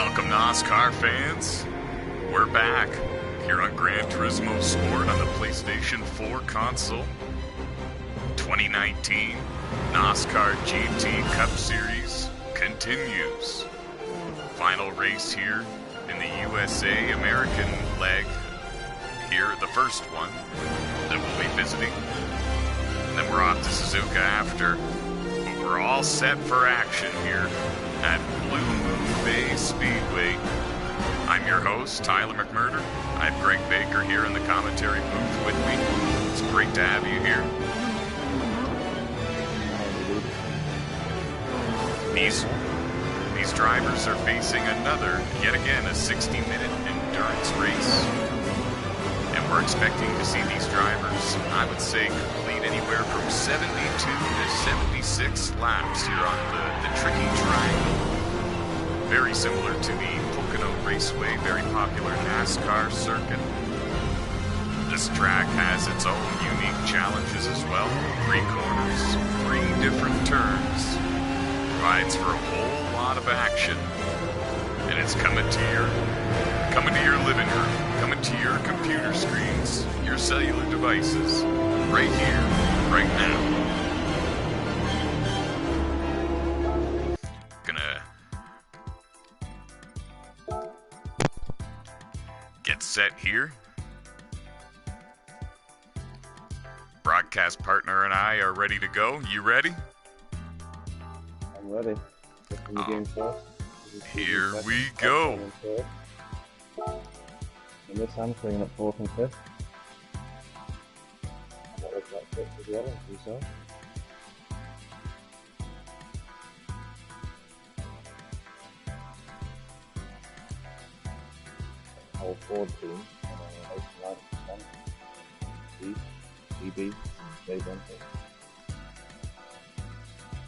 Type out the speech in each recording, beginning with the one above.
Welcome, NASCAR fans. We're back here on Gran Turismo Sport on the PlayStation 4 console. 2019 NASCAR GT Cup Series continues. Final race here in the USA American leg. Here, the first one that we'll be visiting. And then we're off to Suzuka after. But we're all set for action here at Blue Moon Bay Speedway. I'm your host, Tyler McMurder. I have Greg Baker here in the commentary booth with me. It's great to have you here. These drivers are facing another, yet again, a 60-minute endurance race. And we're expecting to see these drivers, I would say, complete anywhere from 72 to 76 laps here on the tricky triangle. Very similar to the Pocono Raceway, very popular NASCAR circuit. This track has its own unique challenges as well. 3 corners, 3 different turns. Provides for a whole lot of action. And it's coming to your living room, coming to your computer screens, your cellular devices, right here, right now. Gonna get set here. Broadcast partner and I are ready to go. You ready? I'm ready. Game first. Here we go. And this time, cleaning up 4th and 5th. That looks like 5th as well, as you saw. Whole Ford team, 89%. CB, and Dave Bentley.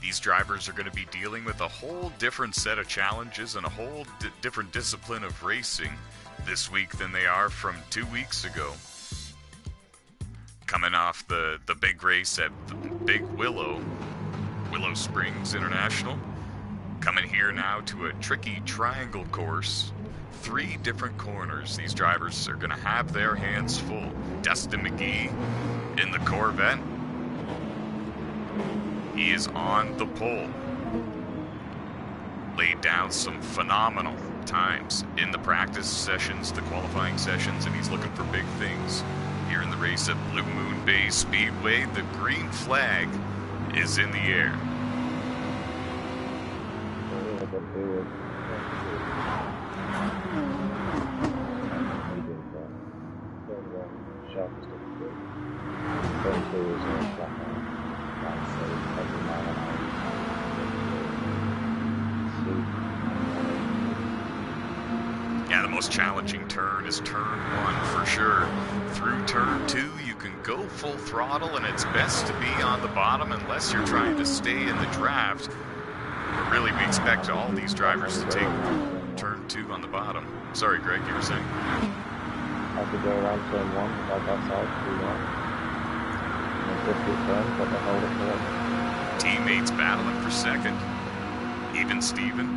These drivers are going to be dealing with a whole different set of challenges and a whole different discipline of racing this week than they are from 2 weeks ago. Coming off the big race at the Big Willow Springs International. Coming here now to a tricky triangle course. 3 different corners. These drivers are going to have their hands full. Dustin McGee in the Corvette. He is on the pole. Laid down some phenomenal times in the practice sessions, the qualifying sessions, and he's looking for big things. Here in the race at Blue Moon Bay Speedway, the green flag is in the air. Yeah, the most challenging turn is turn 1 for sure. Through turn 2, you can go full throttle, and it's best to be on the bottom unless you're trying to stay in the draft. But really, we expect all these drivers to take turn 2 on the bottom. Sorry, Greg, you were saying? I could go around turn 1, like that side, 2-1. And then 50th turn, but they hold it for it. Teammates battling for second. Even Steven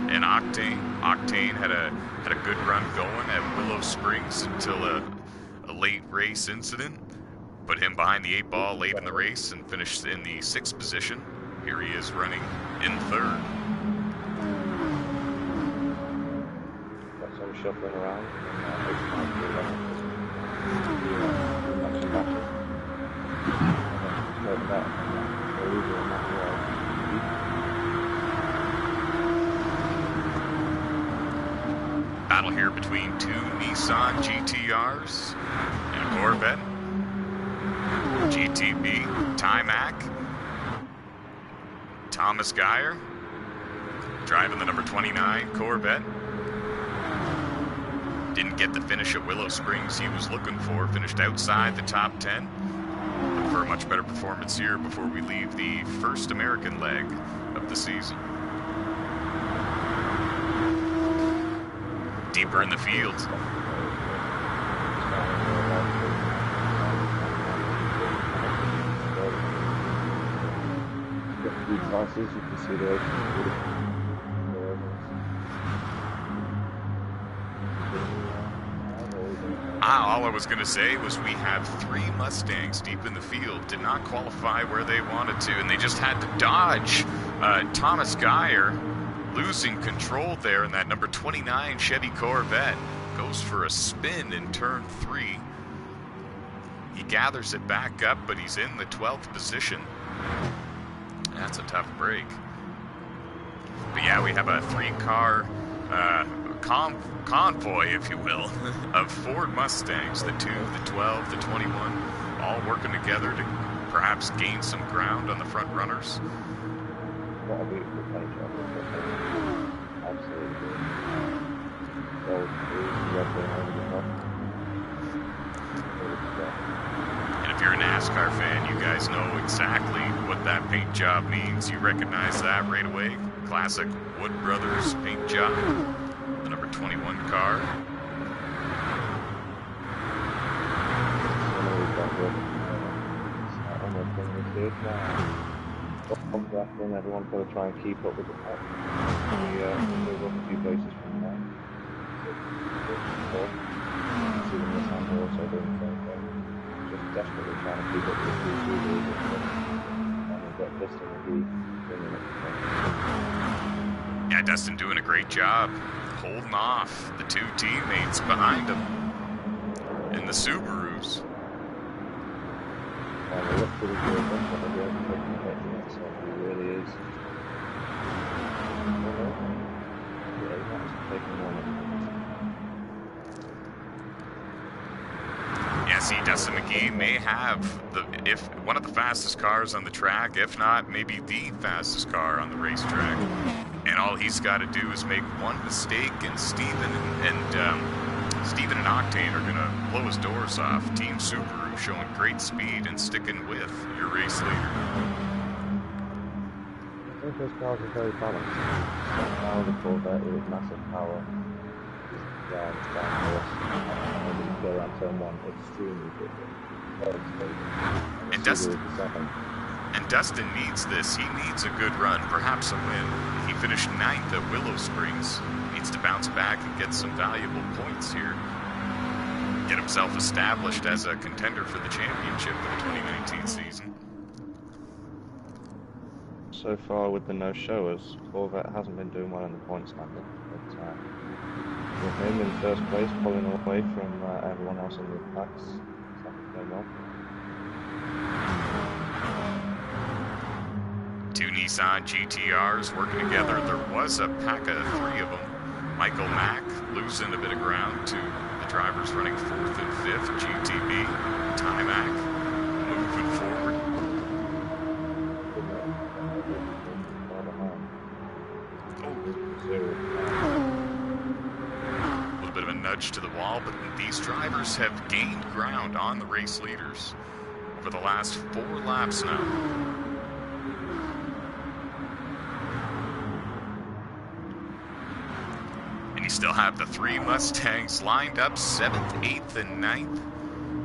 and Octane had a good run going at Willow Springs until a late race incident. Put him behind the 8 ball late in the race and finished in the 6th position. Here he is running in 3rd. Got some shuffling around. Battle here between 2 Nissan GTRs and a Corvette. GTB, Timac, Thomas Geyer, driving the number 29 Corvette. Didn't get the finish at Willow Springs he was looking for, finished outside the top 10. Look for a much better performance here before we leave the first American leg of the season. Deeper in the field. Classes, you can see the All I was going to say was we have 3 Mustangs deep in the field, did not qualify where they wanted to, and they just had to dodge Thomas Geyer, losing control there in that number 29 Chevy Corvette. Goes for a spin in turn 3. He gathers it back up, but he's in the 12th position. That's a tough break. But yeah, we have a 3-car convoy, if you will, of Ford Mustangs, the 2, the 12, the 21, all working together to perhaps gain some ground on the front runners. What a beautiful paint job. Absolutely. Gold, red behind the top. And if you're a NASCAR fan, you guys know exactly what that paint job means. You recognize that right away. Classic Wood Brothers paint job. The number 21 car. Everyone's got to try and keep up with the pack. We move up a few places from there. See the Nissan also doing the same thing. Just desperately trying to keep up with the two wheels and we've got Dustin McGee bringing up the front. Yeah, Dustin doing a great job holding off the 2 teammates behind him in the Subarus. They look pretty good, but they're taking a hit yet, so he really is. Yeah, he's actually taking one. Yeah, see, Dustin McGee may have one of the fastest cars on the track, if not maybe the fastest car on the racetrack. And all he's got to do is make one mistake, and Steven and Octane are going to blow his doors off. Team Subaru showing great speed and sticking with your race leader. I think those cars are very balanced. Now the Corvette with massive power is down horse, and then you go around turn 1 extremely quickly. Very stable. And Dustin needs this. He needs a good run, perhaps a win. He finished 9th at Willow Springs. Needs to bounce back and get some valuable points here. Get himself established as a contender for the championship for the 2019 season. So far with the no-showers, Corvette hasn't been doing well in the point standing. But with him in first place, pulling away from everyone else in the packs, second came off. 2 Nissan GTRs working together. There was a pack of 3 of them. Michael Mack losing a bit of ground to the drivers running 4th and 5th. GTB, Timac moving forward. A little bit of a nudge to the wall, but these drivers have gained ground on the race leaders over the last 4 laps now. And you still have the 3 Mustangs lined up, 7th, 8th, and 9th.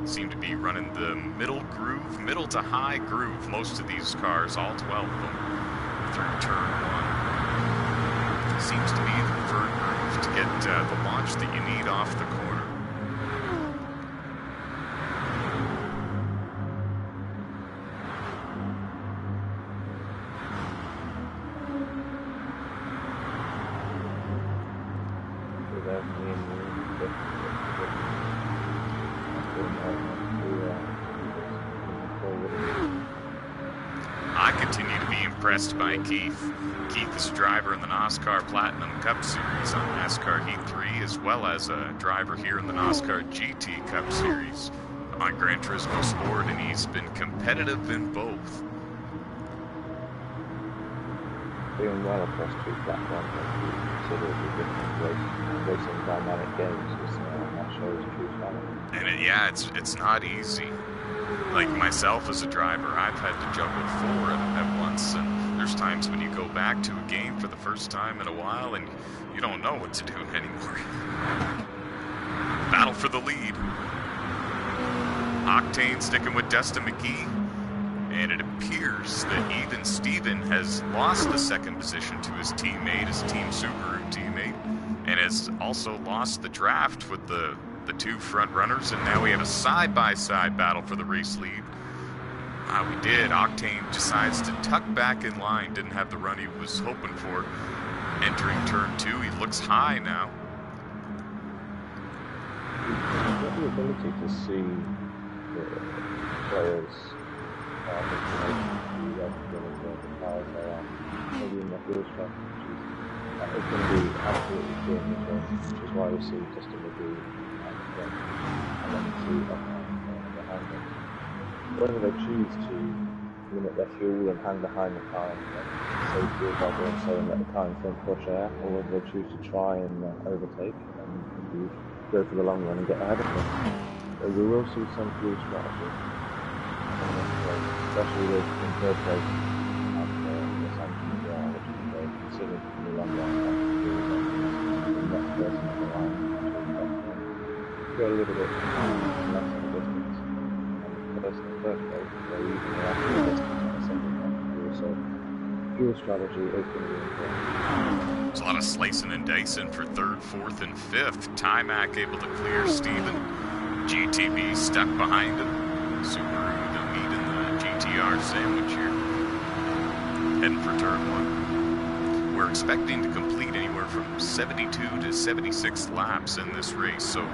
Seem to be running the middle groove, middle to high groove, most of these cars, all 12 of them, through turn 1. Seems to be the preferred groove to get the launch that you need off the corner. I continue to be impressed by Keith. Keith is a driver in the NOSSCAR Platinum Cup Series on NASCAR Heat 3, as well as a driver here in the NOSSCAR GT Cup Series on Gran Turismo Sport, and he's been competitive in both. Doing well across 2 platforms, consider the different racing dynamic games, that shows true talent. And it's not easy. Like myself as a driver, I've had to juggle 4 at once, and there's times when you go back to a game for the first time in a while and you don't know what to do anymore. Battle for the lead. Octane sticking with Dustin McGee, and it appears that even Steven has lost the 2nd position to his teammate, his Team Subaru teammate, and has also lost the draft with the the two front runners, and now we have a side-by-side battle for the race lead. We did. Octane decides to tuck back in line. Didn't have the run he was hoping for. Entering turn 2, he looks high now. You've got the ability to see the players the cars they are, maybe in the fuel strategy. It's going to be absolutely clear in this race, which is why we see Justin McGee and then see behind them. Whether they choose to limit their fuel and hang behind the car and save fuel by doing so and let the car in front push air, or whether they choose to try and overtake and indeed go for the long run and get ahead of them. So we will see some fuel strategy in this race, especially with in third place at the sanction as well, which is very considered in the long run. The next person on the line to go a little bit less of a distance. First place, so even after the second one, so fuel strategy is going to be important. There's a lot of slicing and dicing for third, fourth, and fifth. Timac able to clear Steven. GTB stuck behind him. Subaru, the meat in the GTR sandwich here. Heading for turn 1. We're expecting to complete anywhere from 72 to 76 laps in this race, so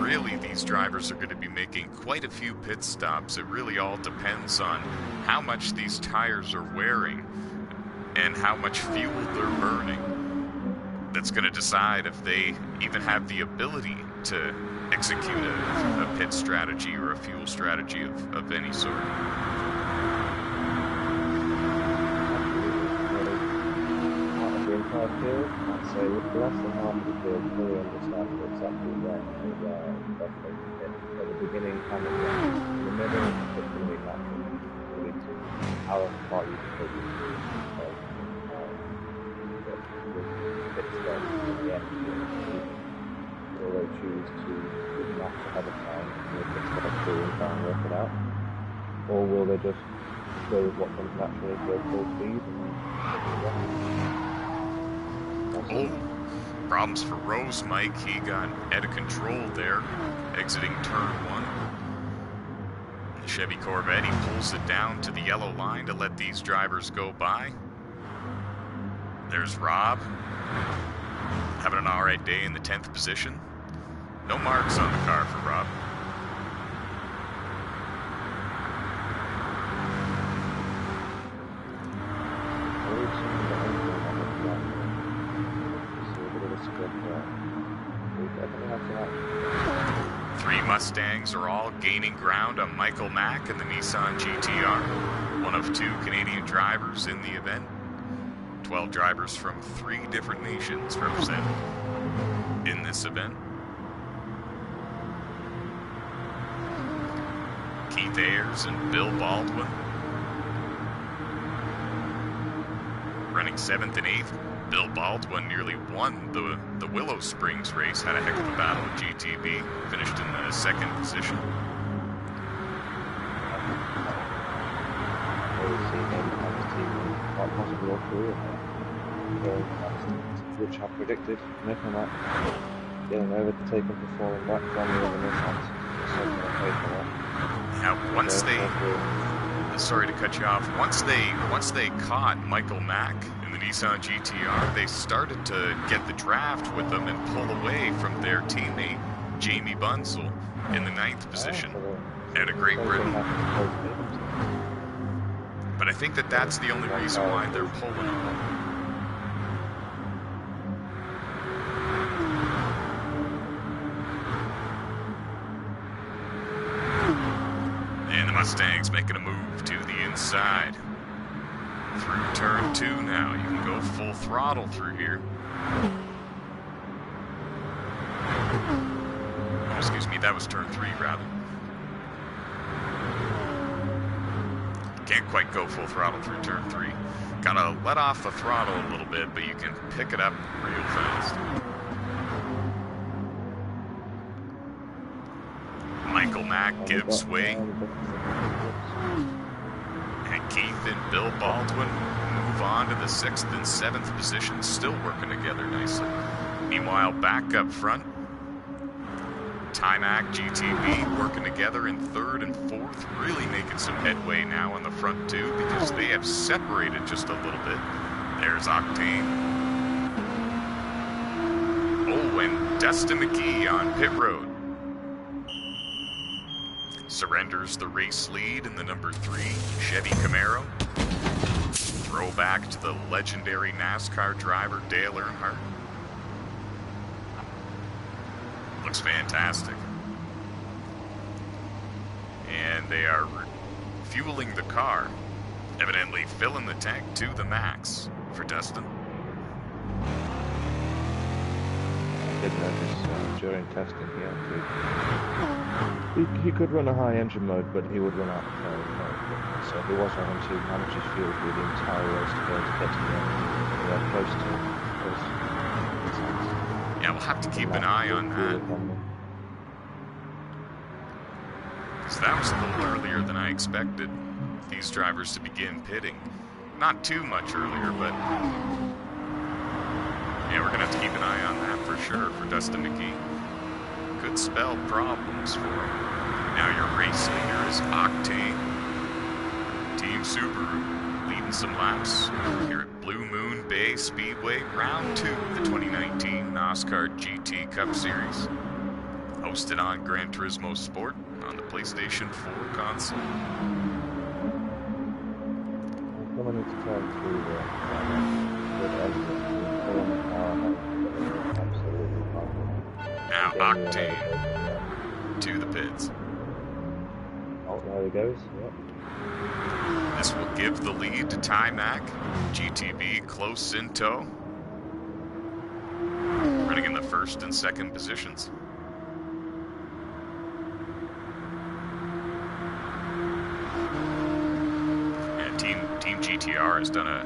really these drivers are going to be making quite a few pit stops. It really all depends on how much these tires are wearing and how much fuel they're burning. That's going to decide if they even have the ability to execute a pit strategy or a fuel strategy of any sort. Field, I'd say with less than half of the field fully understand exactly where at the beginning and in the middle, it's going to be natural to how far you can take it through. But with pit stops at the end, will they choose to give maps ahead of time and the pit stop through and try and work it out? Or will they just go with what comes naturally, go full speed and Oh, problems for Rose, Mike. He got out of control there, exiting turn 1. The Chevy Corvette, he pulls it down to the yellow line to let these drivers go by. There's Rob, having an alright day in the 10th position. No marks on the car for Rob. Three Mustangs are all gaining ground on Michael Mack and the Nissan GTR. One of 2 Canadian drivers in the event. 12 drivers from 3 different nations represented in this event. Keith Ayers and Bill Baldwin running 7th and 8th. Bill Baldwin nearly won the Willow Springs race, had a heck of a battle with GTB, finished in the 2nd position. Which I predicted, Nick Mack getting overtaken for falling back from the other Nissans. Now, once they, sorry to cut you off, once they caught Michael Mack in the Nissan GTR, they started to get the draft with them and pull away from their teammate Jamie Bunzel in the 9th position at a Great Britain. But I think that's the only reason why they're pulling them. And the Mustangs making a move to the inside. Through turn 2 now. You can go full throttle through here. Oh, excuse me, that was turn 3 rather. Can't quite go full throttle through turn 3. Gotta let off the throttle a little bit, but you can pick it up real fast. Michael Mack gives way. And Keith and Bill Baldwin move on to the 6th and 7th positions, still working together nicely. Meanwhile, back up front, Timac, GTB working together in third and fourth, really making some headway now on the front two because they have separated just a little bit. There's Octane. Oh, and Dustin McGee on pit road. Surrenders the race lead in the number 3 Chevy Camaro. Throwback to the legendary NASCAR driver Dale Earnhardt. Looks fantastic. And they are fueling the car, evidently filling the tank to the max for Dustin. I did notice during testing he could run a high engine mode, but he would run out of mode. So he was having to manage his fuel through the entire race to be able to get to the end. Close to it. Yeah, we'll have to keep an eye on that. Because that was a little earlier than I expected these drivers to begin pitting. Not too much earlier, but yeah, we're going to have to keep an eye on that for sure for Dustin McGee. Could spell problems for him. Now your race leader is Octane. Team Subaru leading some laps here at Blue Moon Bay Speedway, round 2 of the 2019 NOSSCAR GT Cup Series. Hosted on Gran Turismo Sport on the PlayStation 4 console. Coming into turn 2 Now Octane to the pits. Oh, there he goes. Yep. This will give the lead to Timac. GTB close in tow. Running in the first and second positions. And Team GTR has done a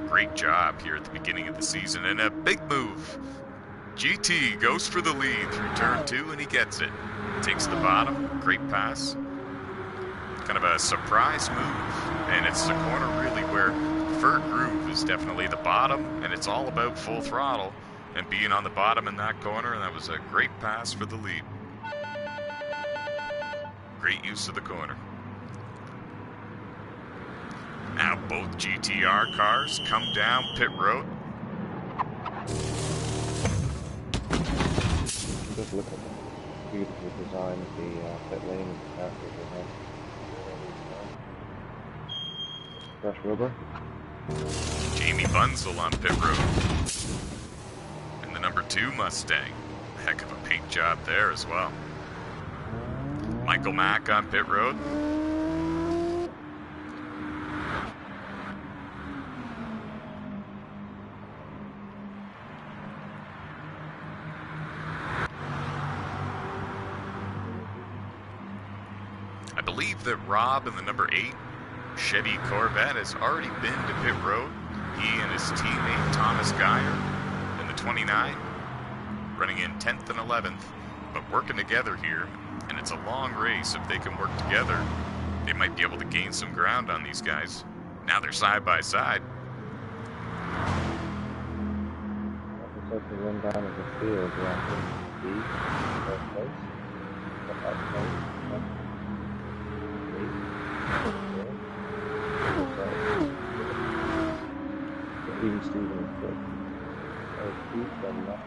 great job here at the beginning of the season, and a big move. GT goes for the lead through turn 2, and he gets it. Takes the bottom, great pass. Kind of a surprise move, and it's the corner really where Fur Groove is definitely the bottom, and it's all about full throttle and being on the bottom in that corner, and that was a great pass for the lead. Great use of the corner. Now both GTR cars come down pit road. Just look at the beautiful design of the pit lane and the characters ahead. Fresh rubber. Jamie Bunzel on pit road. And the number 2 Mustang. Heck of a paint job there as well. Michael Mack on pit road. I believe that Rob in the number 8 Chevy Corvette has already been to pit road. He and his teammate Thomas Geyer in the 29, running in 10th and 11th, but working together here. And it's a long race. If they can work together, they might be able to gain some ground on these guys. Now they're side by side. It's like the run down of the field around the first place. Even Stephen Cook. He's done that.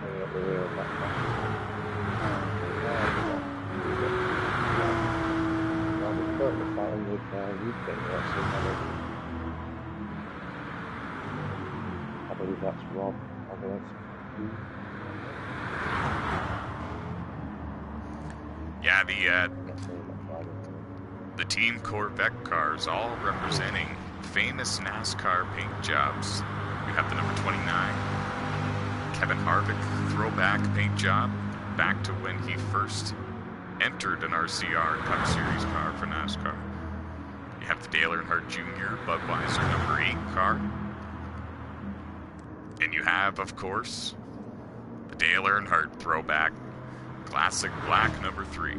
Hanging up the rear of that. Now the Cook is fighting with UK wrestling. I believe that's Rob. Yeah, the Team Corvette cars all representing famous NASCAR paint jobs. We have the number 29, Kevin Harvick throwback paint job, back to when he first entered an RCR Cup Series car for NASCAR. You have the Dale Earnhardt Jr. Budweiser number 8 car. And you have, of course, the Dale Earnhardt throwback classic black number 3.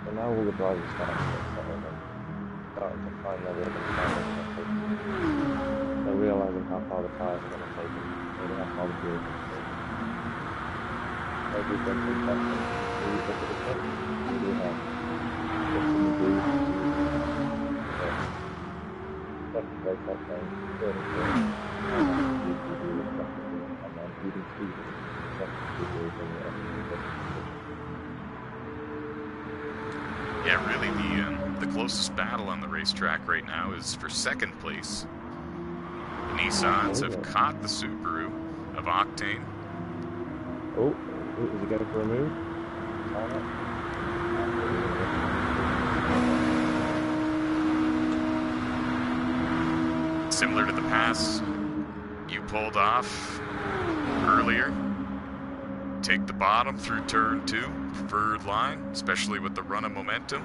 So now all the drivers start to get settled in. starting to find their rhythm. They're realising how far the tyres are going to take them, and how far the fuel is going to take them. Every jumping section, we look at the front, we have just in the booth, second brake light change, third and fourth, and then you do this rapidly, and then even speed, second speed is in the Yeah, really, the closest battle on the racetrack right now is for second place. The Nissans have caught the Subaru of Octane. Oh, is he going for a move? Similar to the pass you pulled off earlier. Take the bottom through turn 2, preferred line, especially with the run of momentum.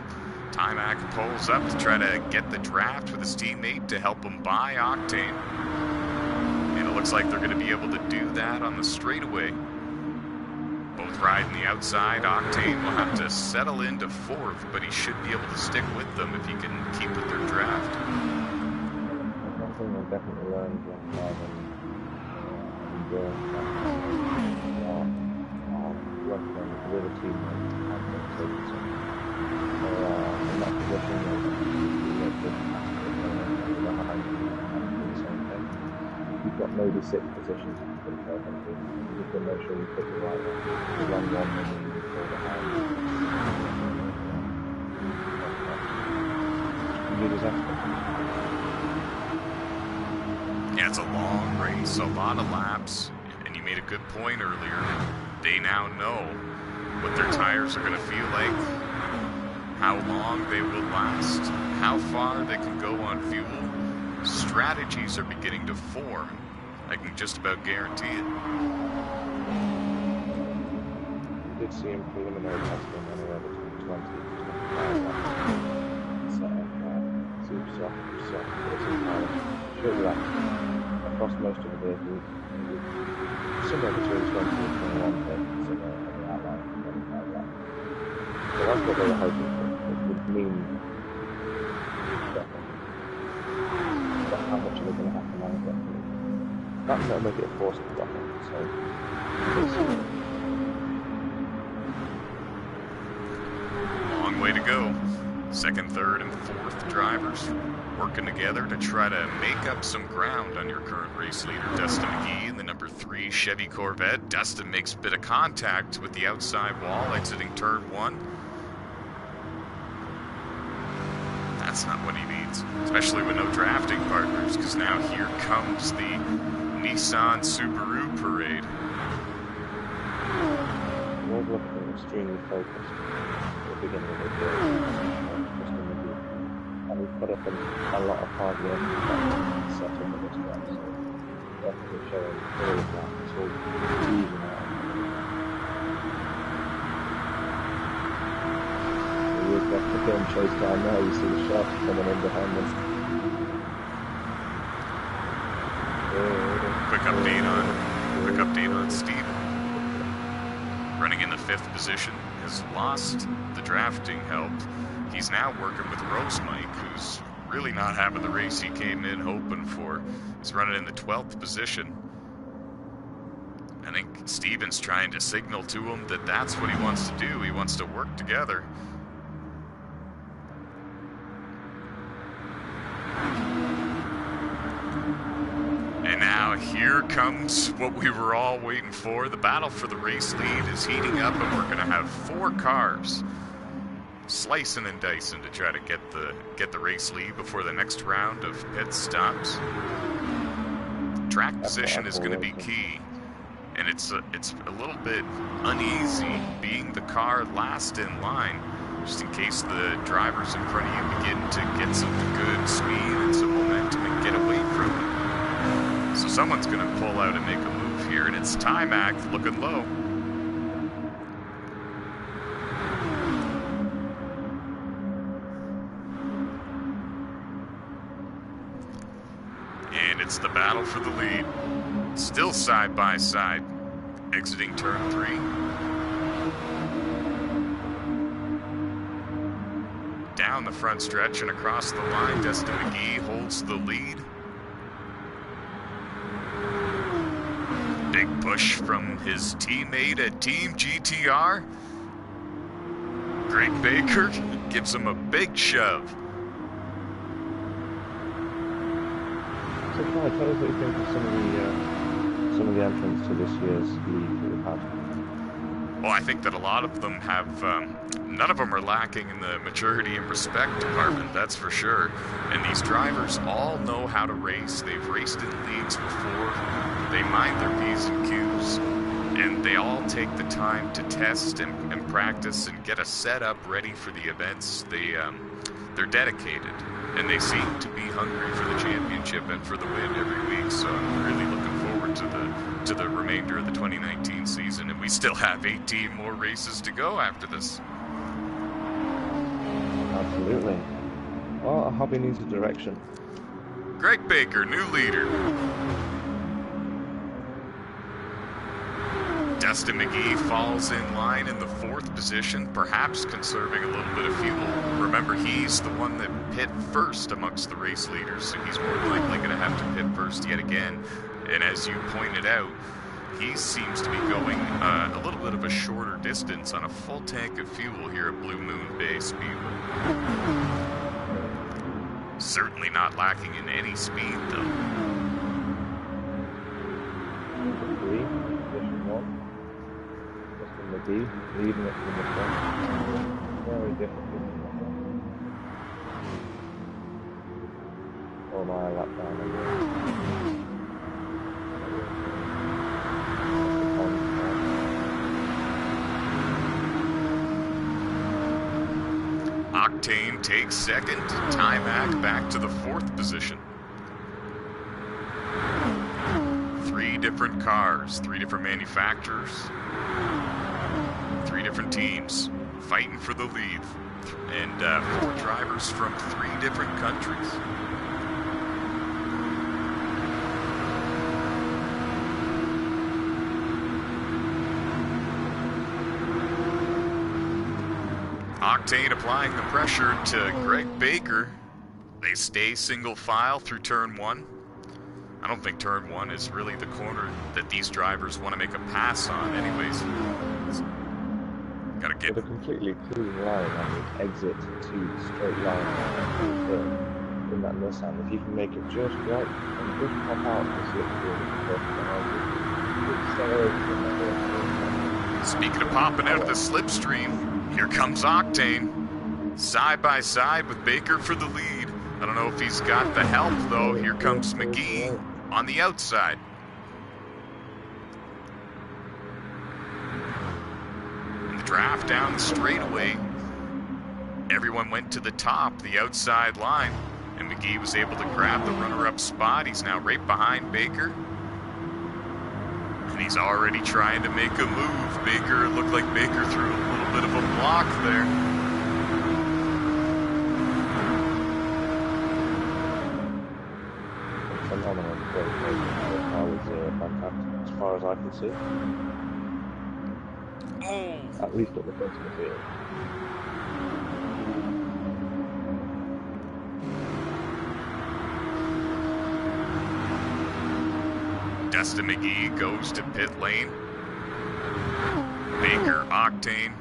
Timac pulls up to try to get the draft with his teammate to help him buy Octane. And it looks like they're going to be able to do that on the straightaway. Both riding the outside. Octane will have to settle into 4th, but he should be able to stick with them if he can keep with their draft. One thing I've definitely learned when working with a teammate and so in that position you've got maybe 6 positions to put yourself into. You just got to make sure you pick the right one. The wrong one and then you fall behind. You do disaster. Yeah, it's a long race, a lot of laps, and you made a good point earlier. They now know what their tires are going to feel like, how long they will last, how far they can go on fuel. Strategies are beginning to form. I can just about guarantee it. We did see in preliminary testing anywhere between 20 and 25 set up super soft racing tires. Short laps across most of the vehicles. Somewhere between 20 and 21 seconds in the outline of 25 laps. So that's what they were hoping for. It would mean definitely. But how much are they going to have to manage that? That's going to make it a forced block. So long way to go. Second, third, and fourth drivers working together to try to make up some ground on your current race leader, Dustin McGee, in the number 3 Chevy Corvette. Dustin makes a bit of contact with the outside wall, exiting turn 1. That's not what he needs, especially with no drafting partners, because now here comes the Nissan Subaru parade. was looking extremely focused at the beginning of the year. And we put up a lot of hard work to set up at this track, so definitely showing all of that. It's all teasing out. We're definitely getting chased down now. You see the shots coming in behind us. Quick update on Steven. Running in the 5th position, has lost the drafting help. He's now working with Rose Mike, who's really not having the race he came in hoping for. He's running in the 12th position. I think Steven's trying to signal to him that that's what he wants to do. He wants to work together. And now here comes what we were all waiting for. The battle for the race lead is heating up, and we're going to have 4 cars slicing and dicing to try to get the race lead before the next round of pit stops. Track position is going to be key, and it's a little bit uneasy being the car last in line, just in case the drivers in front of you begin to get some good speed and some momentum and get away from it. So someone's going to pull out and make a move here, and it's Timac looking low. And it's the battle for the lead. Still side by side. Exiting turn 3. down the front stretch and across the line. Dustin McGee holds the lead. Big push from his teammate at Team GTR. Greg Baker gives him a big shove. So, Clyde, tell us what you think of some of the entrants to this year's league that we've had. Well, I think that a lot of them have, none of them are lacking in the maturity and respect department, that's for sure. And these drivers all know how to race. They've raced in leagues before. They mind their P's and Q's. And they all take the time to test and practice and get a setup ready for the events. They're dedicated. And they seem to be hungry for the championship and for the win every week. So I'm really looking forward to the remainder of the 2019 season, and we still have 18 more races to go after this. Absolutely. Well, a hobby needs a direction. Greg Baker, new leader. Dustin McGee falls in line in the 4th position, perhaps conserving a little bit of fuel. Remember, he's the one that pit first amongst the race leaders, so he's more than likely going to have to pit first yet again. And as you pointed out, he seems to be going a little bit of a shorter distance on a full tank of fuel here at Blue Moon Bay Speedway. Certainly not lacking in any speed, though. Position 1. Justin McGee leading it from the front. Very difficult. Oh my, lap down again. Octane takes second. Timac back to the 4th position. 3 different cars, 3 different manufacturers, 3 different teams fighting for the lead, and 4 drivers from 3 different countries. Octane applying the pressure to Greg Baker. They stay single file through turn 1. I don't think turn 1 is really the corner that these drivers want to make a pass on anyways. Gotta get... With a completely clean line on the exit to straight line in that Nissan, if you can make it just right and just pop out the slipstream, Speaking of popping out of the slipstream, here comes Octane, side by side with Baker for the lead. I don't know if he's got the help, though. Here comes McGee on the outside. In the draft down the straightaway, everyone went to the top, the outside line, and McGee was able to grab the runner-up spot. He's now right behind Baker. And he's already trying to make a move. Baker, it looked like Baker threw a little bit of a block there. Phenomenal. That was fantastic as far as I can see. Oh! At least at the front of the field. Dustin McGee goes to pit lane. Baker, Octane,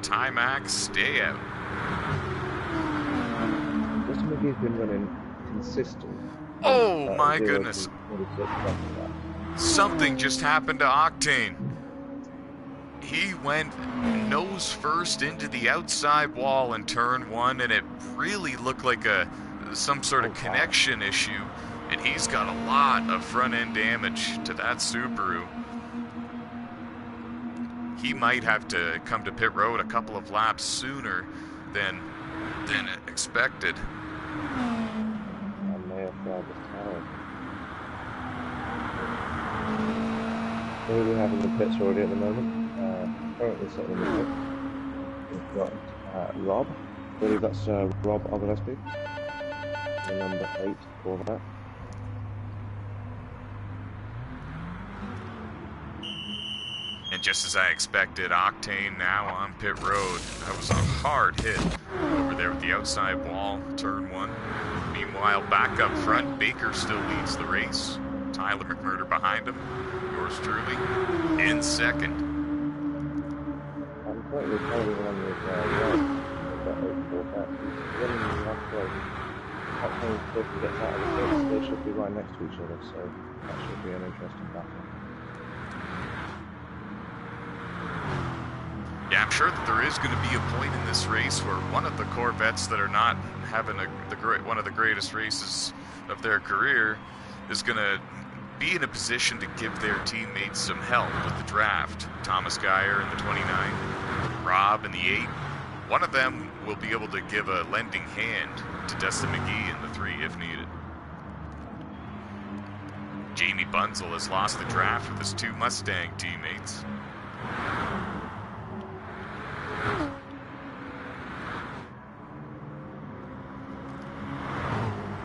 Timac, stay out. Dustin McGee's been running consistent. Oh my goodness. Something just happened to Octane. He went nose first into the outside wall in turn 1, and it really looked like some sort of connection issue. And he's got a lot of front-end damage to that Subaru. He might have to come to pit road a couple of laps sooner than expected. I may have grabbed his tire. Who do we have in the pits already at the moment? Currently sitting in the pit. We've got Rob. I believe that's Rob Ogilvie. The number 8 for that. And Just as I expected, Octane now on pit road. That was a hard hit over there with the outside wall, turn 1. Meanwhile, back up front, Baker still leads the race. Tyler McMurder behind him. Yours truly in second. I'm currently following on with that 8-4 winning the last race. Octane if he gets out of the pits, they should be right next to each other, so that should be an interesting battle. Yeah, I'm sure that there is going to be a point in this race where one of the Corvettes that are not having one of the greatest races of their career is going to be in a position to give their teammates some help with the draft. Thomas Geyer in the 29, Rob in the 8. One of them will be able to give a lending hand to Dustin McGee in the 3 if needed. Jamie Bunzel has lost the draft with his 2 Mustang teammates.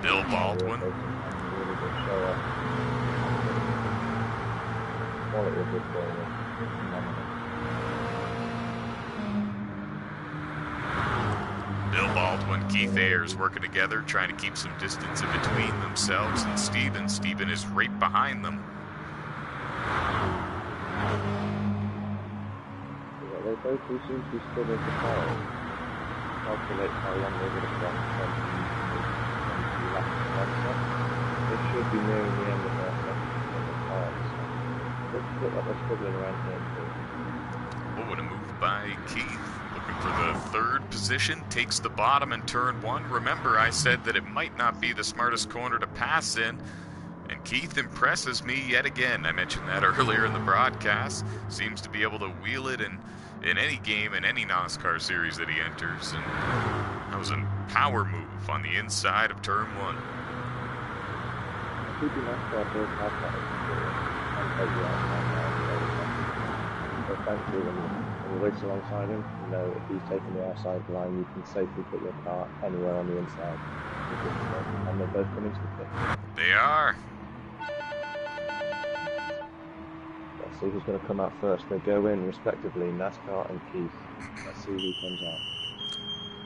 Bill Baldwin. Bill Baldwin, Keith Ayers working together, trying to keep some distance in between themselves and Steven. Steven is right behind them. They both seem to be still in the car. Calculate how long they're going to run from they should be nearing the end of their cars. Looks like they're struggling around here too. Oh, what a move by Keith. Looking for the 3rd position. Takes the bottom in turn 1. Remember, I said that it might not be the smartest corner to pass in. And Keith impresses me yet again. I mentioned that earlier in the broadcast. Seems to be able to wheel it in any game, in any NASCAR series that he enters. And that was a power move on the inside of turn 1. But thankfully, when you race alongside him, you know if he's taking the outside line, you can safely put your car anywhere on the inside. And they're both coming to the pit. They are. Let's see who's going to come out first. They go in respectively, NASCAR and Keith. Let's see who comes out.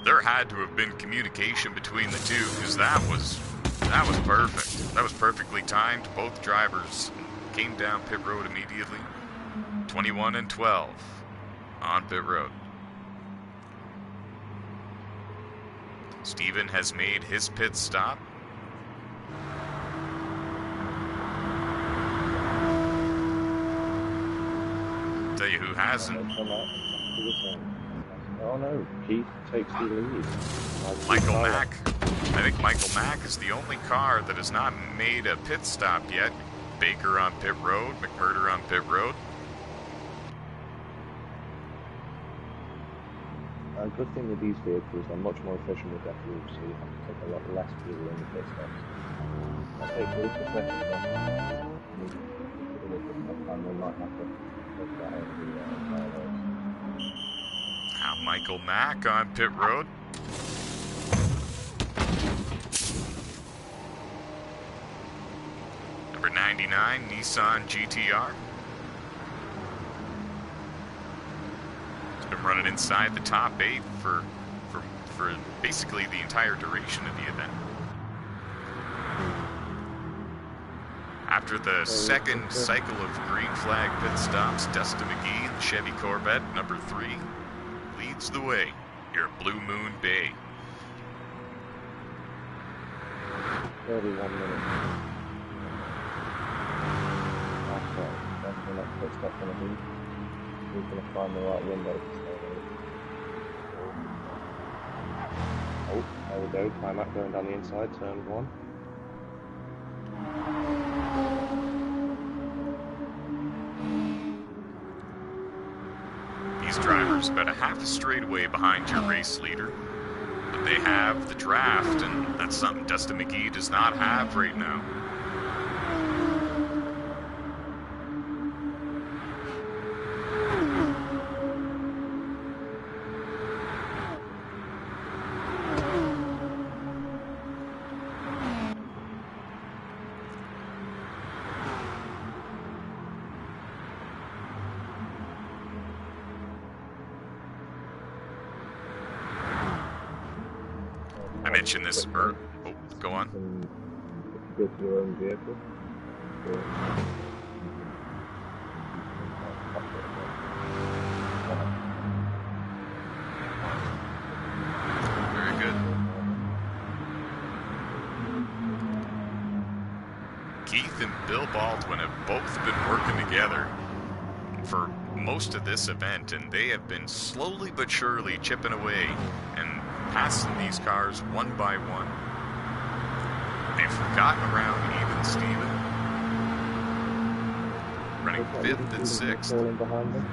There had to have been communication between the two, because that was perfect. That was perfectly timed. Both drivers came down pit road immediately. 21 and 12 on pit road. Steven has made his pit stop. Tell you who hasn't. Oh no, Keith takes the lead. Michael Mack. I think Michael Mack is the only car that has not made a pit stop yet. Baker on pit road, McMurder on pit road. A good thing with these vehicles, they're much more efficient with their fuel, so you have to take a lot less fuel in the pit stops. That takes a little second, and we might have to take that over the entire race. Now Michael Mack on pit road. Number 99, Nissan GTR. It's been running inside the top 8 for basically the entire duration of the event. After the second cycle of green flag pit stops, Dustin McGee in the Chevy Corvette, number 3, leads the way here at Blue Moon Bay. 31 minutes. That's right. That's the next pit stop going to be. He's going to find the right window to stay in. Oh, there we go. Timeout going down the inside, turn 1. These drivers about a half a straightaway behind your race leader. But they have the draft, and that's something Dustin McGee does not have right now. mentioned this, oh, go on. If you go to your own vehicle, Very good. Keith and Bill Baldwin have both been working together for most of this event, and they have been slowly but surely chipping away and passing these cars one by one. They've gotten around even Steven, running 5th and 6th. Behind them.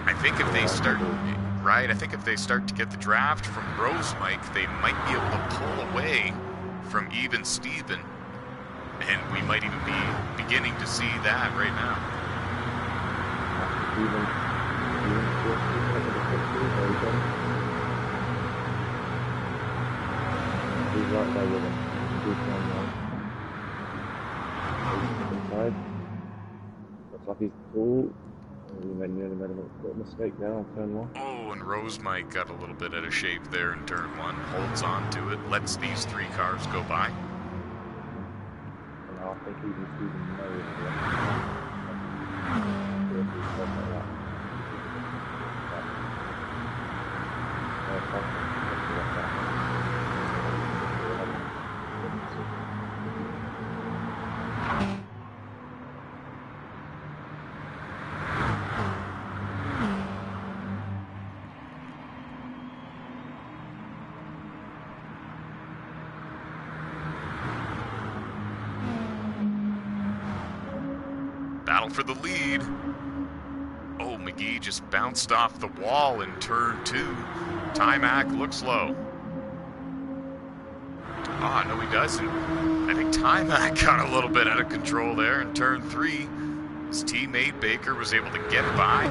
I think if they start, right, I think if they start to get the draft from Rose Mike, they might be able to pull away from even Steven, and we might even be beginning to see that right now. He's right there with him. Inside. Looks like he's cool. Nearly made a little mistake there on turn 1. Oh, and Rose Mike got a little bit out of shape there in turn 1. Holds on to it, lets these 3 cars go by. And I think even Steven knows Battle for the lead. Oh, McGee just bounced off the wall in turn 2. Timac looks low. Ah, no, he doesn't. I think Timac got a little bit out of control there in turn 3. His teammate Baker was able to get by.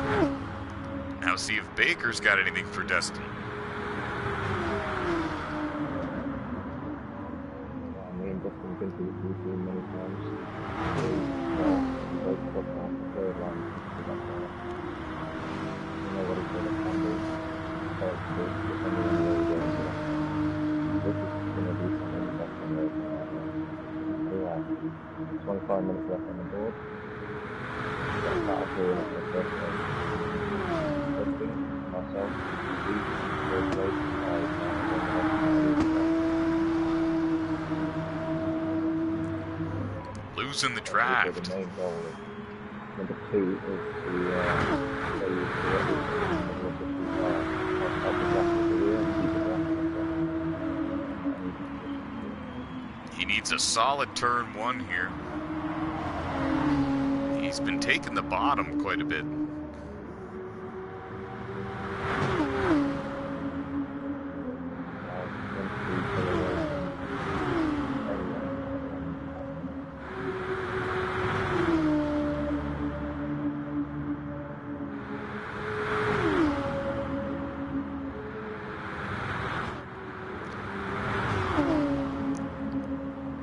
Now see if Baker's got anything for Destiny. Me and Dustin have been to this routine many times. Both put on the third line. You know what he's going to handle. This is going to be something that's going to we have 25 minutes left on the board. We've got Battlefield in the first race. Dustin, myself, Steve, first race, Losing the draft. The main goal is, number 2 is He needs a solid turn 1 here. He's been taking the bottom quite a bit.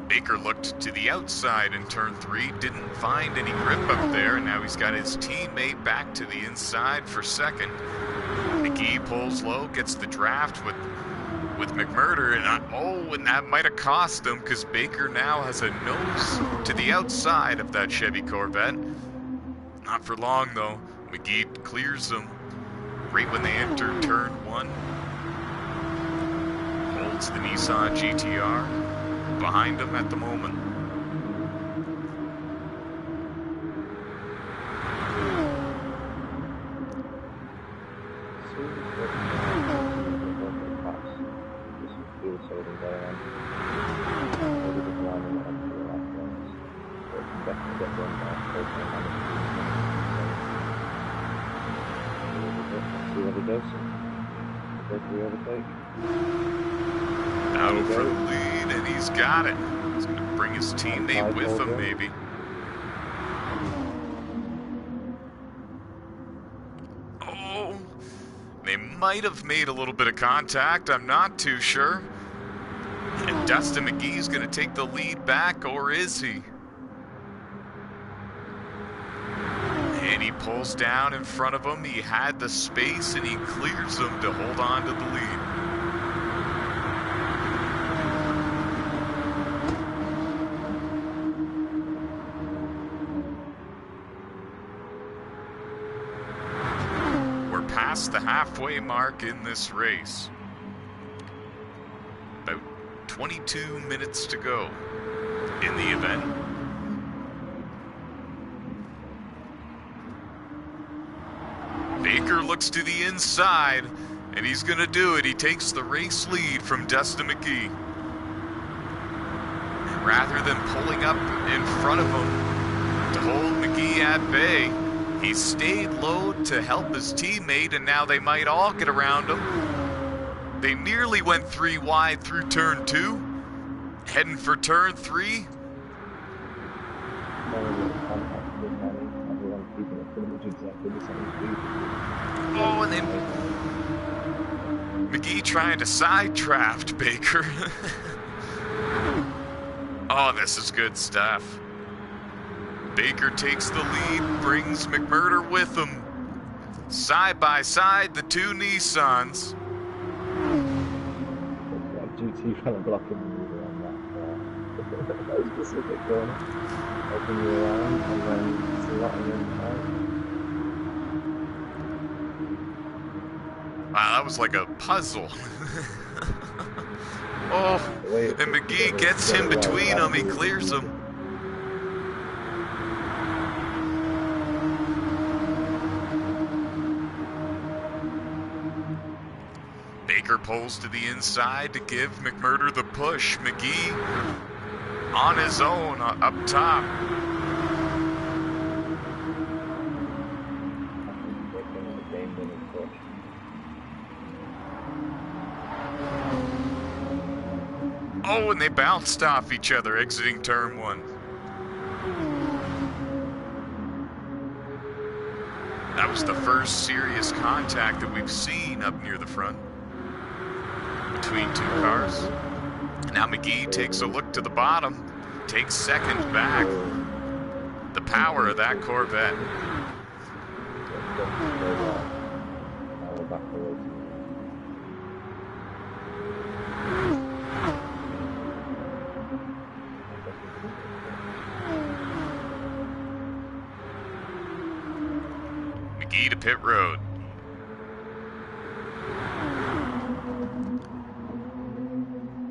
Baker looked to the outside in turn 3, didn't find any grip up there, and now he's got his teammate back to the inside for second. McGee pulls low, gets the draft with McMurder, and that might have cost him because Baker now has a nose to the outside of that Chevy Corvette. Not for long though. McGee clears them right when they enter turn 1. Holds the Nissan GTR behind him at the moment. Battle for the lead, and he's got it. He's going to bring his teammate with him, maybe. Oh, they might have made a little bit of contact. I'm not too sure. And Dustin McGee's going to take the lead back, or is he? And he pulls down in front of him. He had the space and he clears them to hold on to the lead. We're past the halfway mark in this race. About 22 minutes to go in the event. Baker looks to the inside, and he's going to do it. He takes the race lead from Dustin McGee. Rather than pulling up in front of him to hold McGee at bay, he stayed low to help his teammate, and now they might all get around him. They nearly went 3 wide through turn 2, heading for turn 3. Oh, and then McGee trying to side draft Baker. Oh, this is good stuff. Baker takes the lead, brings McMurder with him. Side by side, the two Nissans. GT trying to block him on that specific corner. Open you around and then slotting in out. Wow, that was like a puzzle. Oh, and McGee gets him between them. He clears them. Baker pulls to the inside to give McMurder the push. McGee on his own up top. Oh, and they bounced off each other exiting turn 1. That was the first serious contact that we've seen up near the front between two cars. Now McGee takes a look to the bottom, takes second back. The power of that Corvette. McGee to pit road.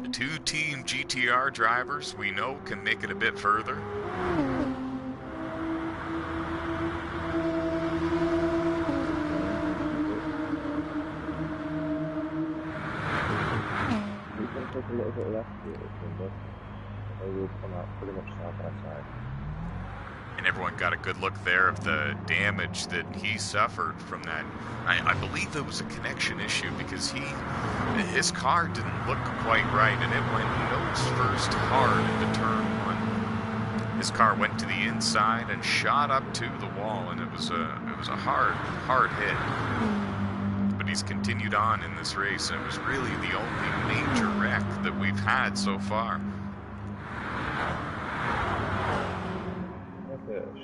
The two Team GTR drivers we know can make it a bit further. You can take a little bit left here, but they will come out pretty much side by side. And everyone got a good look there of the damage that he suffered from that. I believe it was a connection issue because his car didn't look quite right, and it went nose first hard into turn 1. His car went to the inside and shot up to the wall, and it was a hard hit. But he's continued on in this race, and it was really the only major wreck that we've had so far.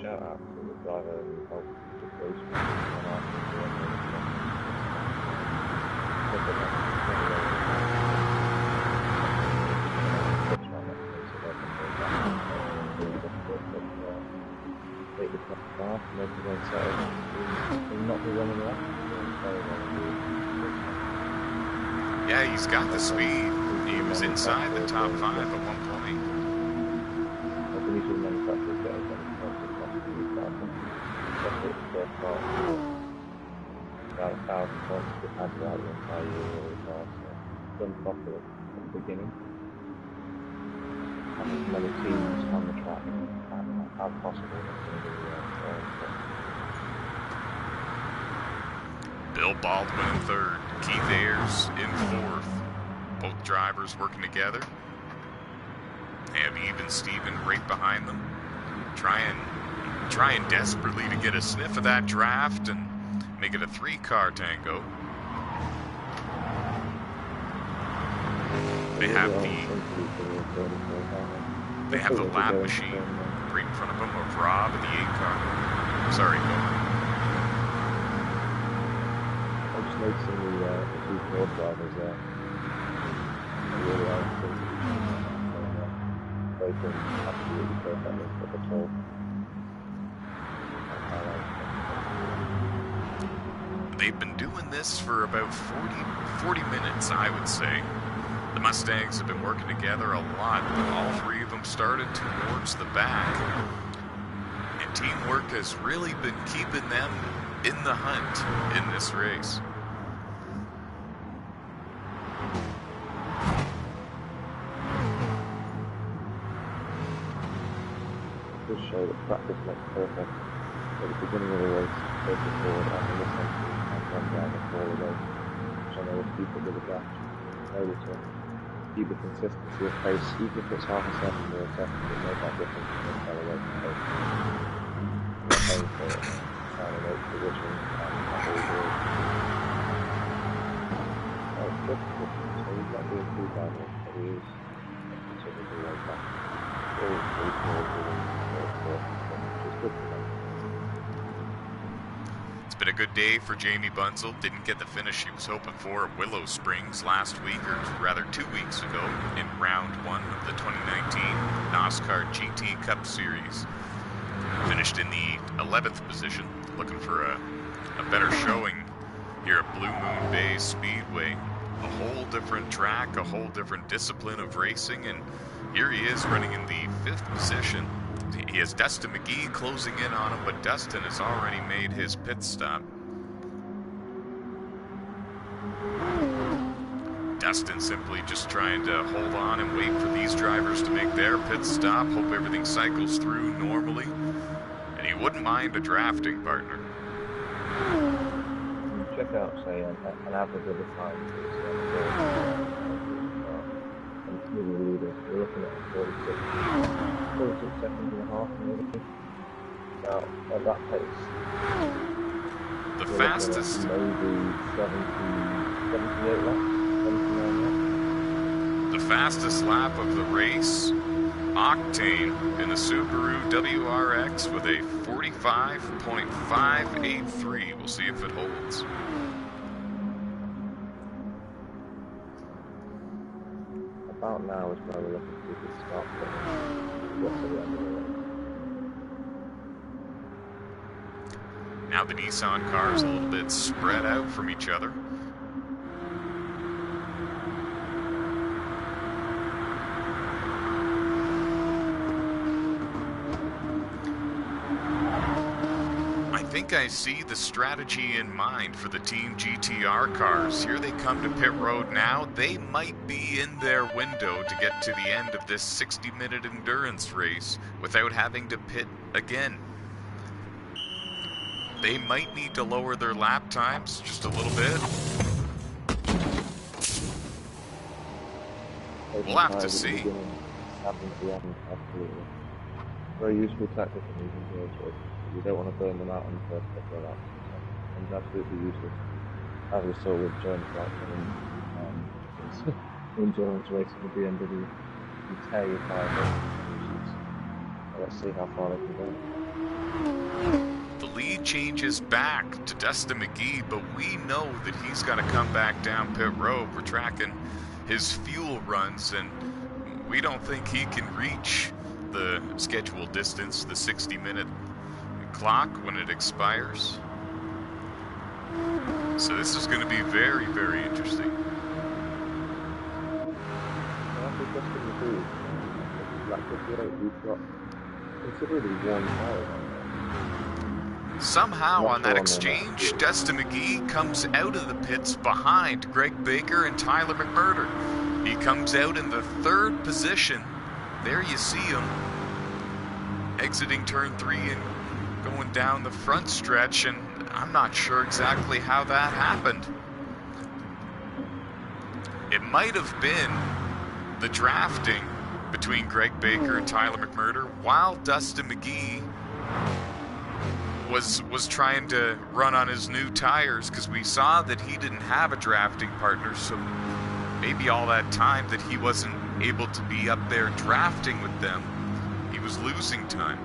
Shout out to the driver who helped the race. Take the top off and then to one side and not be running left. Yeah, he's got the speed. He was inside the top 5 at one point. About 1,000 points to add right the entire year really fast. Done properly at the beginning. And as many teams on the track as possible. Bill Baldwin in 3rd, Keith Ayers in 4th. Both drivers working together. They have Eve and Steven right behind them, trying desperately to get a sniff of that draft and make it a 3-car tango. They have the lap machine right in front of them of Rob in the 8-car. Sorry, go on. noticing the two Ford drivers there. Really are braking absolutely perfectly for the pole. They've been doing this for about 40 minutes, I would say. The Mustangs have been working together a lot, but all three of them started towards the back. And teamwork has really been keeping them in the hunt in this race. Just show that practice makes perfect. At the beginning of the race, take it forward and in this one, and run down and fall away. Which I know will keep it with the gap. Able to keep the consistency of pace, even if it's half a second or a second, it makes that difference when they fell away from pace. They're paying for it, trying to make position and overall. Oh, it's good. So he's not doing too badly, but he is considerably like that. All pretty forward with him, which is good for them. It's been a good day for Jamie Bunzel. Didn't get the finish he was hoping for at Willow Springs last week, or rather 2 weeks ago, in round 1 of the 2019 NOSSCAR GT Cup Series. Finished in the 11th position, looking for a better showing here at Blue Moon Bay Speedway. A whole different track, a whole different discipline of racing, and here he is running in the 5th position. He has Dustin McGee closing in on him, but Dustin has already made his pit stop. Dustin simply just trying to hold on and wait for these drivers to make their pit stop, hope everything cycles through normally, and he wouldn't mind a drafting partner. Check out, say, an average of the time. The leaders, we're looking at 46 seconds and a half maybe. Now, at that pace, the fastest, maybe 78 laps, 79 laps. The fastest lap of the race, Octane in the Subaru WRX with a 45.583. We'll see if it holds. About now is where we're looking to start putting what's the end of the race. Now the Nissan cars a little bit spread out from each other. I think I see the strategy in mind for the Team GTR cars. Here they come to pit road now. They might be in their window to get to the end of this 60-minute endurance race without having to pit again. They might need to lower their lap times just a little bit. We'll have to see. Very useful tactic in these endurance races. You don't want to burn them out on the first couple of laps. And it's absolutely useless. As we saw with Jones Blackman in endurance racing with BMW. You tear your tires off. Let's see how far they can go. The lead changes back to Dustin McGee, but we know that he's got to come back down pit road. We're tracking his fuel runs, and we don't think he can reach the scheduled distance, the 60-minute clock when it expires. So this is going to be very, very interesting. Somehow on that exchange, Dustin McGee comes out of the pits behind Greg Baker and Tyler McMurder. He comes out in the 3rd position. There you see him exiting turn 3 and going down the front stretch, and I'm not sure exactly how that happened. It might have been the drafting between Greg Baker and Tyler McMurder while Dustin McGee was trying to run on his new tires, because we saw that he didn't have a drafting partner, so maybe all that time that he wasn't able to be up there drafting with them, he was losing time.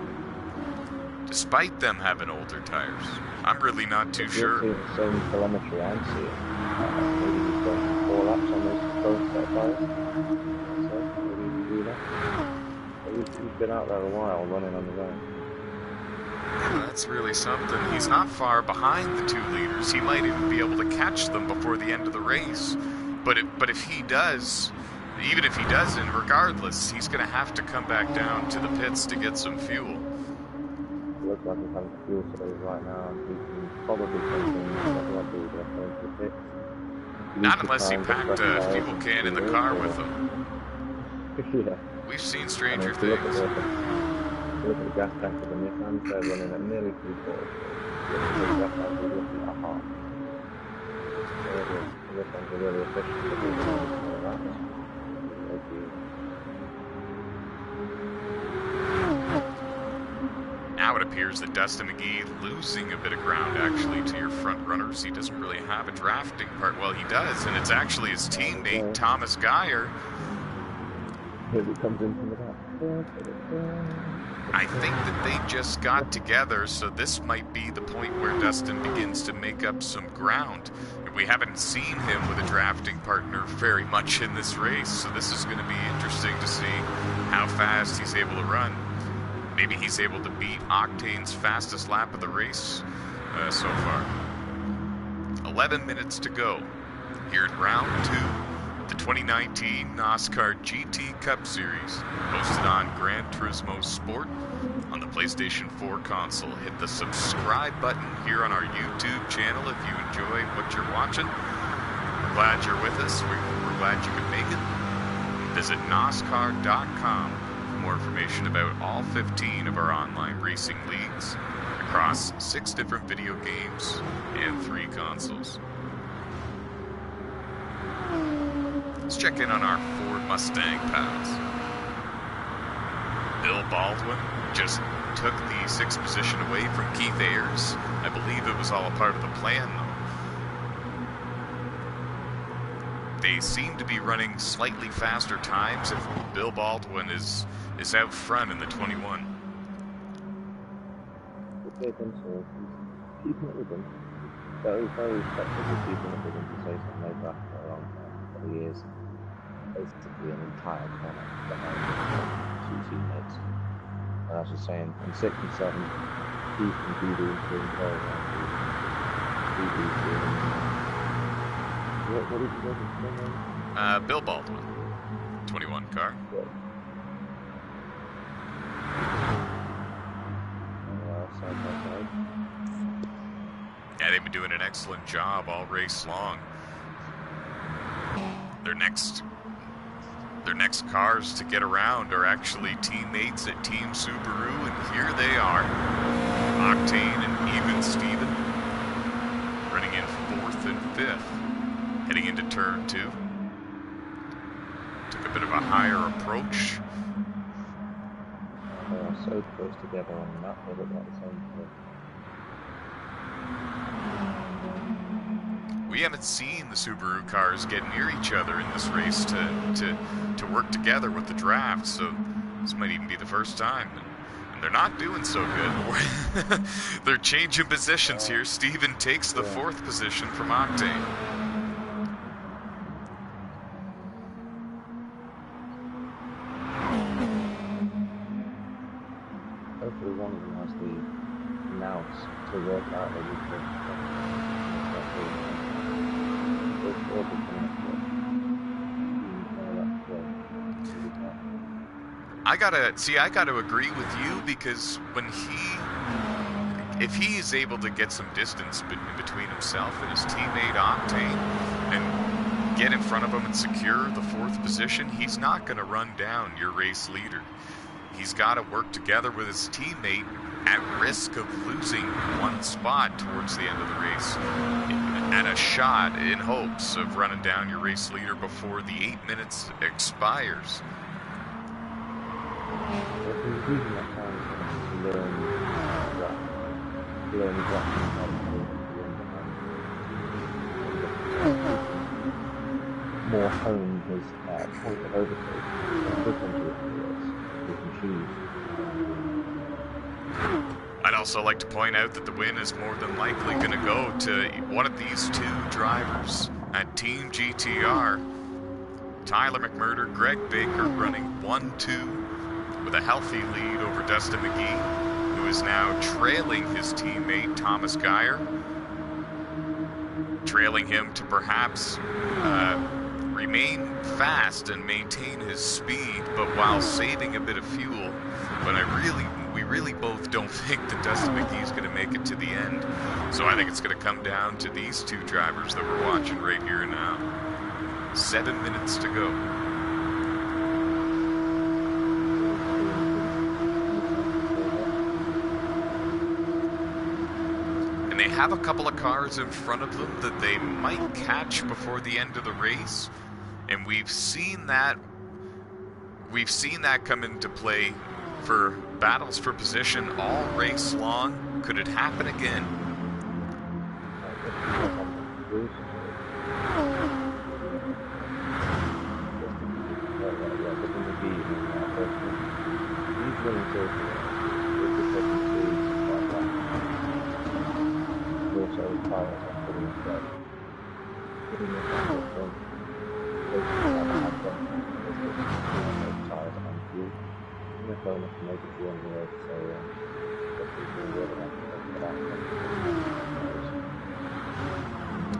To despite them having older tires. I'm really not too sure. You're seeing the same telemetry I'm seeing. Maybe he's going 4 laps on those both set of tires. So, maybe he can do that. He's been out there a while, running on his own. That's really something. He's not far behind the 2 leaders. He might even be able to catch them before the end of the race. But if he does, even if he doesn't, regardless, he's going to have to come back down to the pits to get some fuel. It looks like he's having fuel save right now. He can probably continue to the pit. Not unless he packed a fuel can in the car with him. Yeah. We've seen stranger things. Look at the gas tank of the Nissan, they're running at nearly 3/4. The gas tank is looking at half. This one's a really efficient Now it appears that Dustin McGee losing a bit of ground actually to your front runners. He doesn't really have a drafting part. Well, he does, and it's actually his teammate, Thomas Geyer. Here he comes in from the back. I think that they just got together, so this might be the point where Dustin begins to make up some ground. We haven't seen him with a drafting partner very much in this race, so this is going to be interesting to see how fast he's able to run. Maybe he's able to beat Octane's fastest lap of the race so far. 11 minutes to go here in round 2. The 2019 NASCAR GT Cup Series, hosted on Gran Turismo Sport on the PlayStation 4 console. Hit the subscribe button here on our YouTube channel if you enjoy what you're watching. We're glad you're with us. We're glad you could make it. Visit NOSSCAR.com for more information about all 15 of our online racing leagues across 6 different video games and 3 consoles. Let's check in on our Ford Mustang pals. Bill Baldwin just took the 6th position away from Keith Ayers. I believe it was all a part of the plan, though. They seem to be running slightly faster times if Bill Baldwin is out front in the 21. Keeping it with them. Very, very respectful of keeping it with them to say something like that for a long time. He is basically an entire corner behind 2 teammates. And as I was saying, in 6 and 7, Keith and BD doing very well. What did you go to? Bill Baldwin, 21 car. Side by side. Yeah, they've been doing an excellent job all race long. Their next cars to get around are actually teammates at Team Subaru, and here they are. Octane and even Steven running in 4th and 5th, heading into turn 2. Took a bit of a higher approach. They are so close together on the map, they look like the same thing. We haven't seen the Subaru cars get near each other in this race to work together with the draft, so this might even be the first time. And they're not doing so good. They're changing positions here. Steven takes the 4th position from Octane. Hopefully one of them has the nous to work out that we can. I gotta agree with you, because if he is able to get some distance between himself and his teammate Octane and get in front of him and secure the 4th position, he's not gonna run down your race leader. He's got to work together with his teammate at risk of losing 1 spot towards the end of the race at a shot in hopes of running down your race leader before the 8 minutes expires. More hone his point of overtake. He can choose. I'd also like to point out that the win is more than likely going to go to one of these two drivers at Team GTR. Tyler McMurder, Greg Baker running 1-2 with a healthy lead over Dustin McGee, who is now trailing his teammate Thomas Geyer, trailing him to perhaps remain fast and maintain his speed, but while saving a bit of fuel. But we really both don't think that Dustin McGee is going to make it to the end. So I think it's going to come down to these two drivers that we're watching right here and now. 7 minutes to go. And they have a couple of cars in front of them that they might catch before the end of the race. And we've seen that come into play for battles for position all race long. Could it happen again?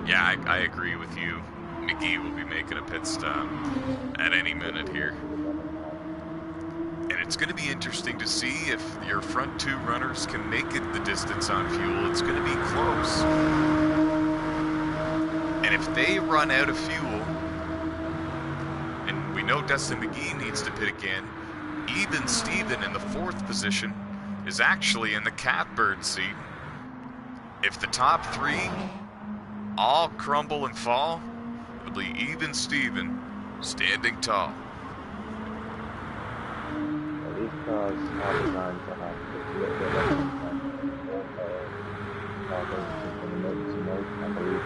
Yeah, I agree with you. McGee will be making a pit stop at any minute here. And it's going to be interesting to see if your front two runners can make it the distance on fuel. It's going to be close. And if they run out of fuel, and we know Dustin McGee needs to pit again, even Steven in the 4th position is actually in the catbird seat. If the top 3 all crumble and fall, it'll be even Steven standing tall. These cars are designed to have a little bit of I believe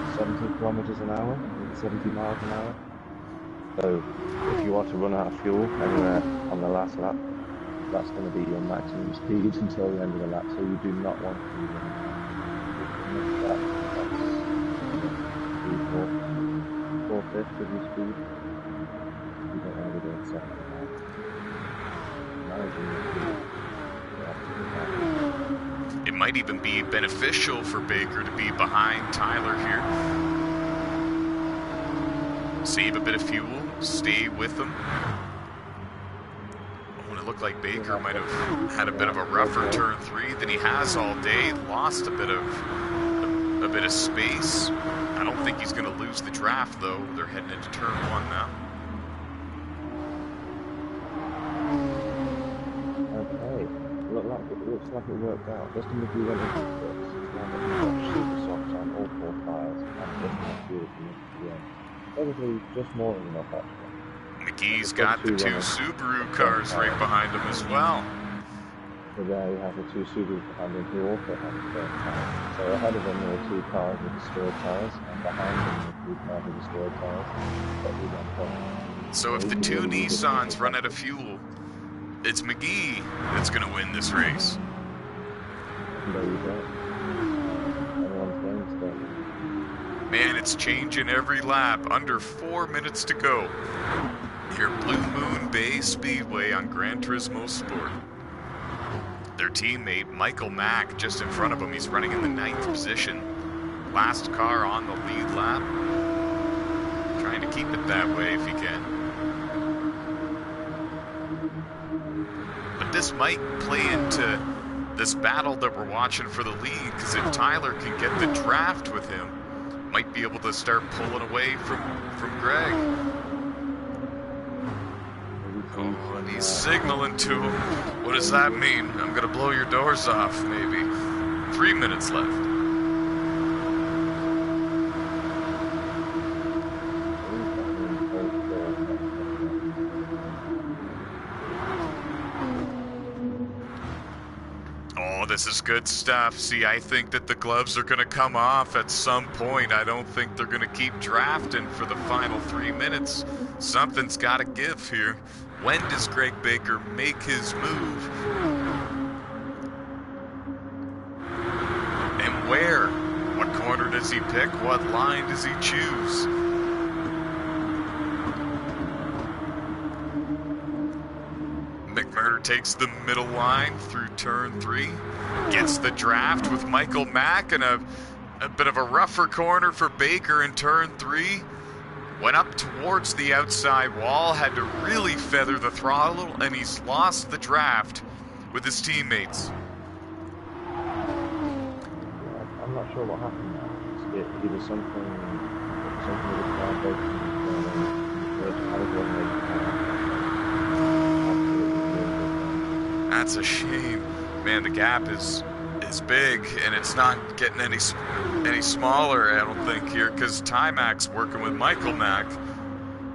it's 70 kilometers an hour, 70 miles an hour. So if you want to run out of fuel anywhere on the last lap, that's going to be your maximum speed until the end of the lap. So you do not want to miss that. That's 4/5 of your speed. You don't want to be doing 70 miles. Managing your speed. It might even be beneficial for Baker to be behind Tyler here. Save a bit of fuel, stay with them. Oh, and it looked like Baker might have had a bit of a rougher turn 3 than he has all day. Lost a bit of space. I don't think he's going to lose the draft though. They're heading into turn 1 now. Looks like it worked out. Just in the view went into this. Super softs on all 4 tires and just enough fuel to make it to the end. Probably just more than enough actually. McGee's got the 2 Subaru cars right behind him as well. So there you have the 2 Subarus behind him who also have the same tires. So ahead of them there are 2 cars with destroyed tires, and behind them there are 2 cars with destroyed tires. So if the 2 Nissans run out of fuel, it's McGee that's going to win this race. There you go. Everyone's game still. Man, it's changing every lap. Under 4 minutes to go. Here at Blue Moon Bay Speedway on Gran Turismo Sport. Their teammate, Michael Mack, just in front of him. He's running in the 9th position. Last car on the lead lap. Trying to keep it that way if he can. But this might play into this battle that we're watching for the lead, because if Tyler can get the draft with him, might be able to start pulling away from Greg. Oh, and he's signaling to him. What does that mean? I'm going to blow your doors off, maybe. 3 minutes left. This is good stuff. See, I think that the gloves are going to come off at some point. I don't think they're going to keep drafting for the final 3 minutes. Something's got to give here. When does Greg Baker make his move? where? What corner does he pick? What line does he choose? McMurder takes the middle line through turn 3. Gets the draft with Michael Mack and a bit of a rougher corner for Baker in turn 3. Went up towards the outside wall, had to really feather the throttle, and he's lost the draft with his teammates. I'm not sure what happened there. It was something with the car breaking. That's a shame. Man, the gap is big, and it's not getting any smaller, I don't think, here, because Timac's working with Michael Mack,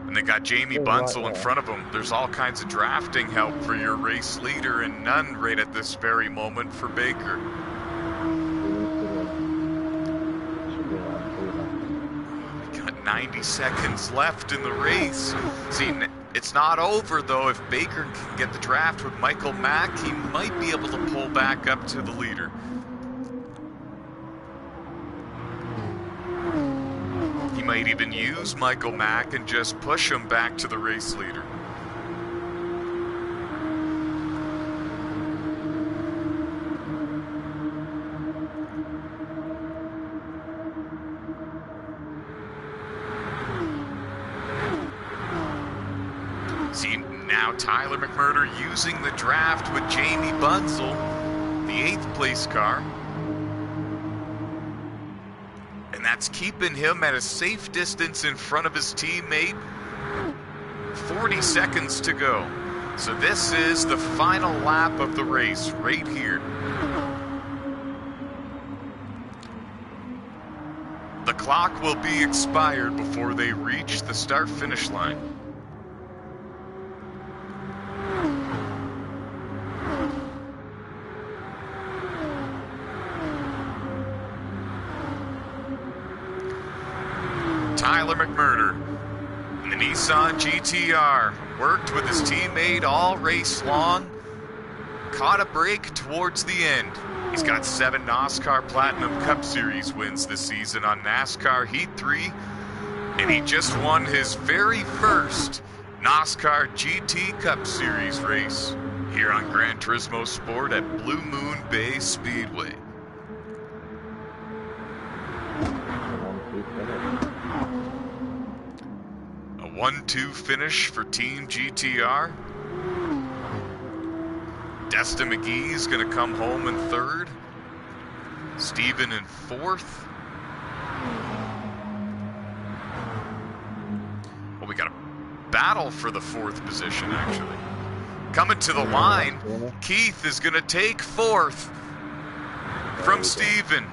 and they got Jamie Bunsell in front of him. There's all kinds of drafting help for your race leader, and none right at this very moment for Baker. We got 90 seconds left in the race. See, it's not over, though. If Baker can get the draft with Michael Mack, he might be able to pull back up to the leader. He might even use Michael Mack and just push him back to the race leader. See, now Tyler McMurder using the draft with Jamie Bunsell, the 8th place car. And that's keeping him at a safe distance in front of his teammate. 40 seconds to go. So this is the final lap of the race right here. The clock will be expired before they reach the start-finish line. Tyler McMurder in the Nissan GTR worked with his teammate all race long, caught a break towards the end. He's got 7 NOSSCAR Platinum Cup Series wins this season on NASCAR Heat 3, and he just won his very first NOSSCAR GT Cup Series race here on Gran Turismo Sport at Blue Moon Bay Speedway. A 1-2 finish for Team GTR. Destin McGee is going to come home in 3rd. Steven in 4th. Well, we got a battle for the 4th position, actually. Coming to the line, Keith is going to take 4th from Steven.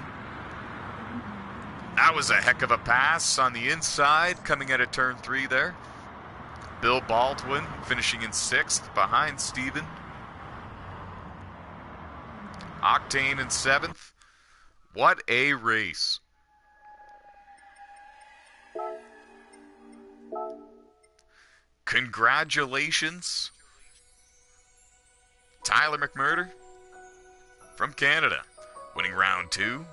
That was a heck of a pass on the inside, coming out of turn 3 there. Bill Baldwin finishing in 6th behind Steven. Octane in 7th. What a race. Congratulations, Tyler McMurder from Canada, winning round 2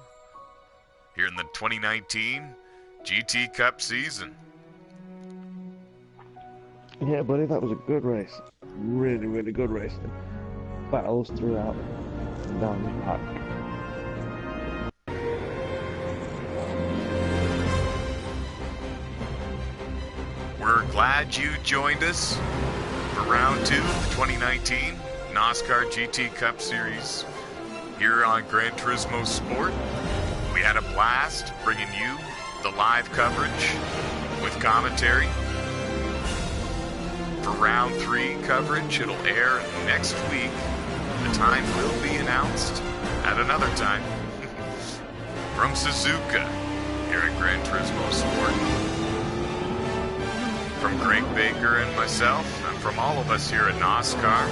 here in the 2019 GT Cup season. Yeah, buddy, that was a good race. Really, really good race. Battles throughout and down the pack. We're glad you joined us for round 2 of the 2019 NOSSCAR GT Cup Series here on Gran Turismo Sport. We had a blast bringing you the live coverage with commentary. For round 3 coverage, it'll air next week. The time will be announced at another time. From Suzuka, here at Gran Turismo Sport. From Greg Baker and myself, and from all of us here at NOSSCAR,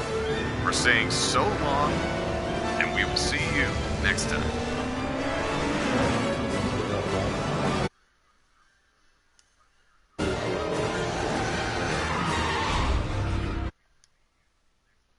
we're saying so long, and we will see you next time.